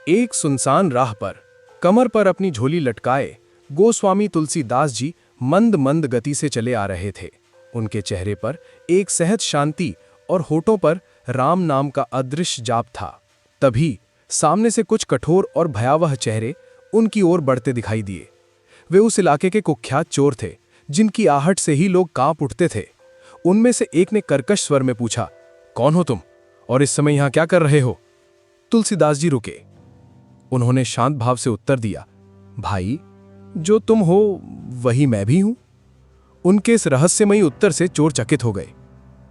एक सुनसान राह पर कमर पर अपनी झोली लटकाए गोस्वामी तुलसीदास जी मंद मंद गति से चले आ रहे थे। उनके चेहरे पर एक सहज शांति और होठों पर राम नाम का अदृश्य जाप था। तभी सामने से कुछ कठोर और भयावह चेहरे उनकी ओर बढ़ते दिखाई दिए। वे उस इलाके के कुख्यात चोर थे जिनकी आहट से ही लोग कांप उठते थे। उनमें से एक ने कर्कश स्वर में पूछा, कौन हो तुम और इस समय यहां क्या कर रहे हो? तुलसीदास जी रुके। उन्होंने शांत भाव से उत्तर दिया, भाई, जो तुम हो वही मैं भी हूं। उनके इस रहस्यमयी उत्तर से चोर चकित हो गए।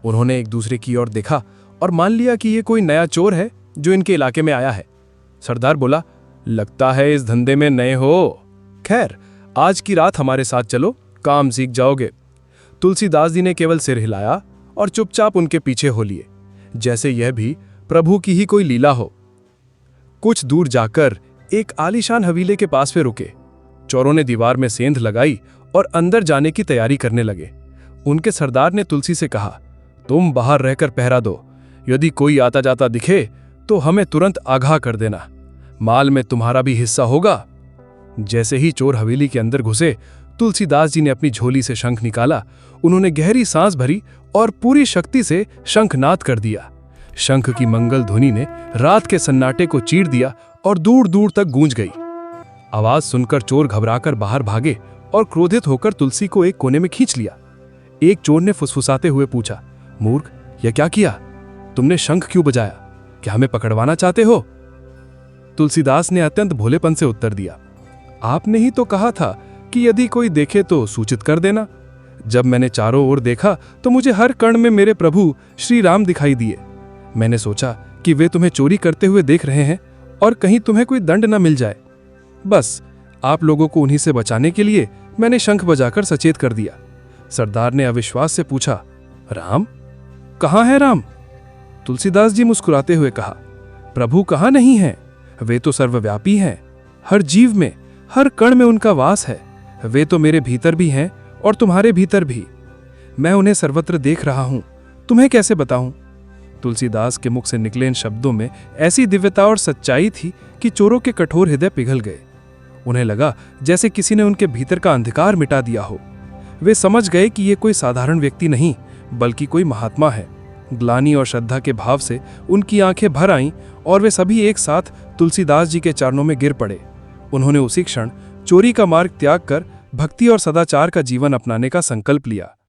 उन्होंने एक दूसरे की ओर देखा और मान लिया कि ये कोई नया चोर है जो इनके इलाके में आया है। सरदार बोला, लगता है इस धंधे में नए हो। खैर, आज की रात हमारे साथ चलो, काम सीख जाओगे। तुलसीदास जी ने केवल सिर हिलाया और चुपचाप उनके पीछे हो लिए, जैसे यह भी प्रभु की ही कोई लीला हो। कुछ दूर जाकर एक आलीशान हवीले के पास वे रुके। चोरों ने दीवार में सेंध लगाई और अंदर जाने की तैयारी करने लगे। उनके सरदार ने तुलसी से कहा, तुम बाहर रहकर पहरा दो। यदि कोई आता जाता दिखे तो हमें तुरंत आगाह कर देना। माल में तुम्हारा भी हिस्सा होगा। जैसे ही चोर हवेली के अंदर घुसे, तुलसीदास जी ने अपनी झोली से शंख निकाला। उन्होंने गहरी सांस भरी और पूरी शक्ति से शंखनाद कर दिया। शंख की मंगल ध्वनि ने रात के सन्नाटे को चीर दिया और दूर दूर तक गूंज गई। आवाज सुनकर चोर घबराकर बाहर भागे और क्रोधित होकर तुलसी को एक कोने में खींच लिया। एक चोर ने फुसफुसाते हुए पूछा, मूर्ख, यह क्या किया? तुमने शंख क्यों बजाया? क्या हमें पकड़वाना चाहते हो? तुलसीदास ने अत्यंत भोलेपन से उत्तर दिया, आपने ही तो कहा था कि यदि कोई देखे तो सूचित कर देना। जब मैंने चारों ओर देखा तो मुझे हर कण में मेरे प्रभु श्री राम दिखाई दिए। मैंने सोचा कि वे तुम्हें चोरी करते हुए देख रहे हैं और कहीं तुम्हें कोई दंड न मिल जाए। बस आप लोगों को उन्हीं से बचाने के लिए मैंने शंख बजाकर सचेत कर दिया। सरदार ने अविश्वास से पूछा, राम? कहाँ है राम? तुलसीदास जी मुस्कुराते हुए कहा, प्रभु कहाँ नहीं है? वे तो सर्वव्यापी हैं। हर जीव में, हर कण में उनका वास है। वे तो मेरे भीतर भी हैं और तुम्हारे भीतर भी। मैं उन्हें सर्वत्र देख रहा हूं। तुम्हें कैसे बताऊं? तुलसीदास के मुख से निकले इन शब्दों में ऐसी दिव्यता और सच्चाई थी कि चोरों के कठोर हृदय पिघल गए। उन्हें लगा जैसे किसी ने उनके भीतर का अंधकार मिटा दिया हो। वे समझ गए कि ये कोई साधारण व्यक्ति नहीं, बल्कि कोई महात्मा है। ग्लानि और श्रद्धा के भाव से उनकी आंखें भर आईं और वे सभी एक साथ तुलसीदास जी के चरणों में गिर पड़े। उन्होंने उसी क्षण चोरी का मार्ग त्याग कर भक्ति और सदाचार का जीवन अपनाने का संकल्प लिया।